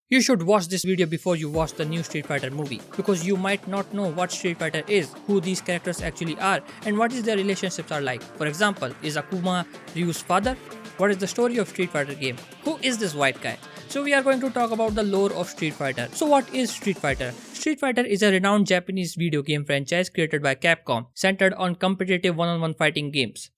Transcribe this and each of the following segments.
You should watch this video before you watch the new Street Fighter movie because you might not know what Street Fighter is, who these characters actually are, and what is their relationships are like. For example, is Akuma Ryu's father? What is the story of Street Fighter game? Who is this white guy? So we are going to talk about the lore of Street Fighter. So what is Street Fighter? Street Fighter is a renowned Japanese video game franchise created by Capcom, centered on competitive one-on-one fighting games.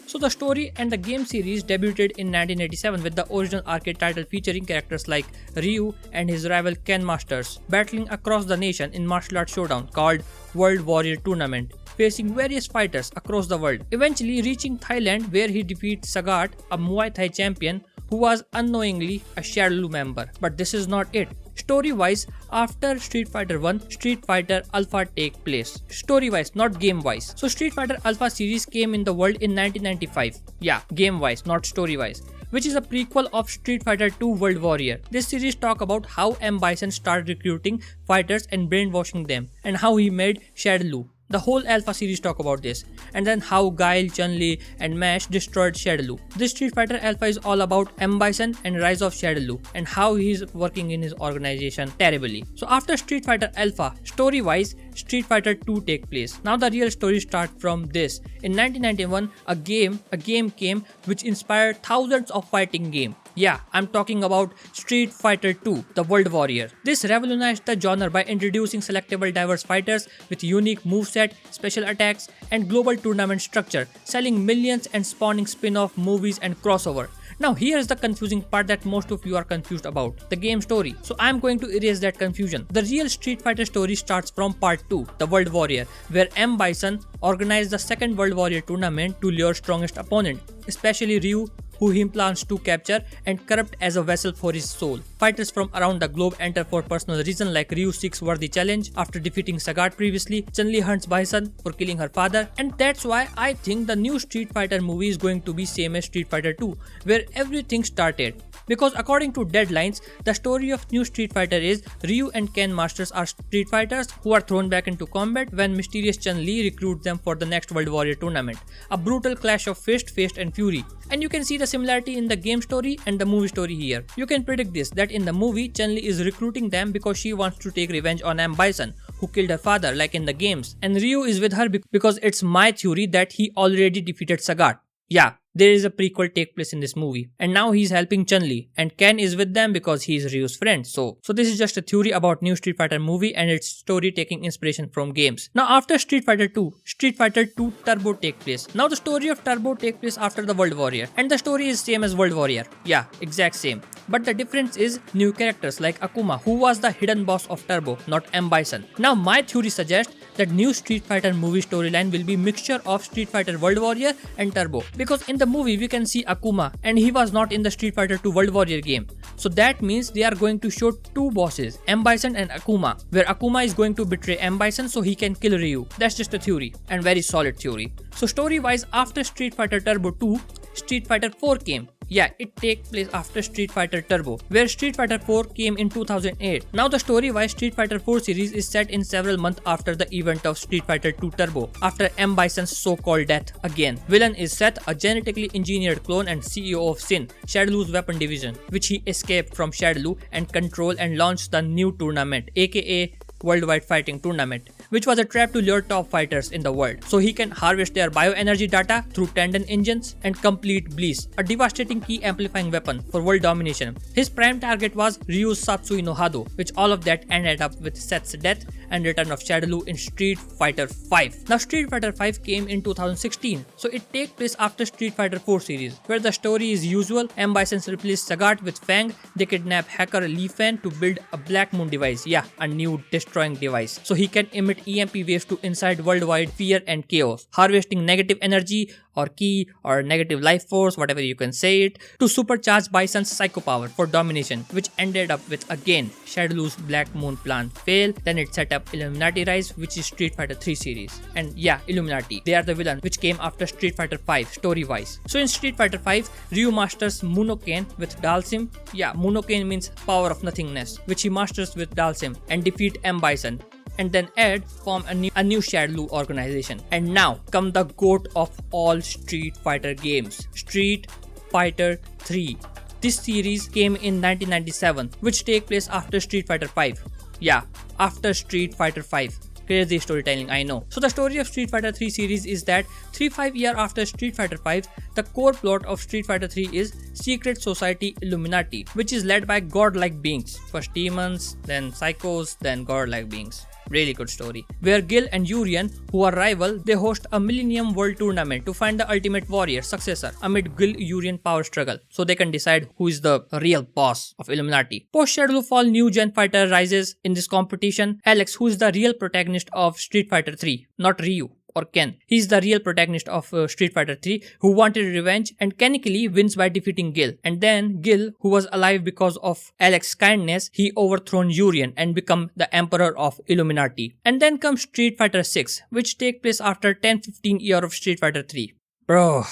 So the story and the game series debuted in 1987 with the original arcade title featuring characters like Ryu and his rival Ken Masters battling across the nation in martial arts showdown called World Warrior Tournament, facing various fighters across the world, eventually reaching Thailand where he defeats Sagat, a Muay Thai champion who was unknowingly a Shadaloo member. But this is not it. Story-wise, after Street Fighter 1, Street Fighter Alpha take place. Story-wise, not game-wise. So Street Fighter Alpha series came in the world in 1995. Yeah, game-wise, not story-wise. Which is a prequel of Street Fighter 2 World Warrior. This series talk about how M. Bison started recruiting fighters and brainwashing them, and how he made Shadaloo. The whole Alpha series talk about this, and then how Guile, Chun-Li and Mash destroyed Shadaloo. This Street Fighter Alpha is all about M. Bison and Rise of Shadaloo and how he is working in his organization terribly. So after Street Fighter Alpha, story-wise, Street Fighter 2 take place. Now the real story starts from this. In 1991, a game came which inspired thousands of fighting games. Yeah, I'm talking about Street Fighter 2, the World Warrior. This revolutionized the genre by introducing selectable diverse fighters with unique moveset, special attacks, and global tournament structure, selling millions and spawning spin-off movies and crossover. Now here's the confusing part that most of you are confused about, the game story. So I'm going to erase that confusion. The real Street Fighter story starts from part 2, the World Warrior, where M. Bison organized the second World Warrior tournament to lure strongest opponent, especially Ryu, who he plans to capture and corrupt as a vessel for his soul. Fighters from around the globe enter for personal reasons like Ryu seeks worthy challenge after defeating Sagat previously, Chun-Li hunts Bison for killing her father, and that's why I think the new Street Fighter movie is going to be same as Street Fighter 2, where everything started. Because according to deadlines, the story of new Street Fighter is Ryu and Ken Masters are street fighters who are thrown back into combat when mysterious Chun-Li recruits them for the next World Warrior tournament. A brutal clash of fist, and fury. And you can see the similarity in the game story and the movie story here. You can predict this, that in the movie, Chun-Li is recruiting them because she wants to take revenge on M. Bison, who killed her father like in the games. And Ryu is with her because it's my theory that he already defeated Sagat. Yeah, there is a prequel take place in this movie, and now he's helping Chun-Li, and Ken is with them because he is Ryu's friend. So this is just a theory about new Street Fighter movie and its story taking inspiration from games. Now after Street Fighter 2, Street Fighter 2 Turbo take place. Now the story of Turbo take place after the World Warrior, and the story is same as World Warrior. Yeah, exact same. But the difference is new characters like Akuma, who was the hidden boss of Turbo, not M. Bison. Now my theory suggests that new Street Fighter movie storyline will be mixture of Street Fighter World Warrior and Turbo, because in the movie we can see Akuma and he was not in the Street Fighter 2 World Warrior game. So that means they are going to show two bosses, M. Bison and Akuma, where Akuma is going to betray M. Bison so he can kill Ryu. That's just a theory, and very solid theory. So story wise, after Street Fighter Turbo 2, Street Fighter 4 came. Yeah, it takes place after Street Fighter Turbo, where Street Fighter 4 came in 2008. Now the story-wise Street Fighter 4 series is set in several months after the event of Street Fighter 2 Turbo, after M. Bison's so-called death again. Villain is Seth, a genetically engineered clone and CEO of Sin, Shadaloo's weapon division, which he escaped from Shadaloo and control and launched the new tournament, aka Worldwide Fighting Tournament, which was a trap to lure top fighters in the world, so he can harvest their bioenergy data through tendon engines and complete Bleach, a devastating key amplifying weapon for world domination. His prime target was Ryu's Satsui no Hado, which all of that ended up with Seth's death and return of Shadaloo in Street Fighter 5. Now Street Fighter 5 came in 2016, so it takes place after Street Fighter 4 series, where the story is usual. M. Bison replaced Sagat with Fang. They kidnap hacker Li Fan to build a Black Moon device, yeah, a new destroying device, so he can emit EMP waves to incite worldwide fear and chaos, harvesting negative energy or ki or negative life force, whatever you can say it, to supercharge Bison's psycho power for domination, which ended up with again Shadaloo's Black Moon plan fail. Then it set up Illuminati Rise, which is Street Fighter 3 series. And yeah, Illuminati, they are the villain which came after Street Fighter 5 story wise. So in Street Fighter 5, Ryu masters Munoken with Dalsim. Yeah, Munoken means power of nothingness, which he masters with Dalsim and defeat M. Bison. And then Ed form a new Shadaloo organization. And now come the goat of all Street Fighter games, Street Fighter 3. This series came in 1997, which take place after Street Fighter 5. Yeah, after Street Fighter 5. Crazy storytelling, I know. So the story of Street Fighter 3 series is that 3-5 years after Street Fighter 5, the core plot of Street Fighter 3 is Secret Society Illuminati, which is led by godlike beings. First demons, then psychos, then godlike beings. Really good story. Where Gil and Urien, who are rival, they host a Millennium World Tournament to find the Ultimate Warrior successor amid Gil-Urien power struggle, so they can decide who is the real boss of Illuminati. Post Shadow Fall, new gen fighter rises in this competition. Alex, who is the real protagonist of Street Fighter 3, not Ryu or Ken. He's the real protagonist of Street Fighter 3 who wanted revenge and technically wins by defeating Gil. And then Gil, who was alive because of Alex's kindness, he overthrown Urien and become the emperor of Illuminati. And then comes Street Fighter 6, which take place after 10-15 years of Street Fighter 3. Bro,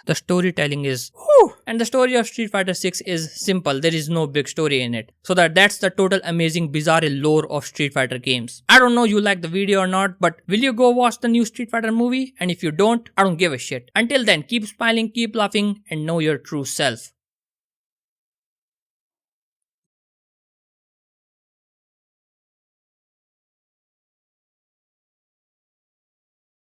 the storytelling is whew. And the story of Street Fighter 6 is simple. There is no big story in it. So that's the total amazing bizarre lore of Street Fighter games. I don't know you like the video or not, but will you go watch the new Street Fighter movie? And if you don't, I don't give a shit. Until then, keep smiling, keep laughing, and know your true self.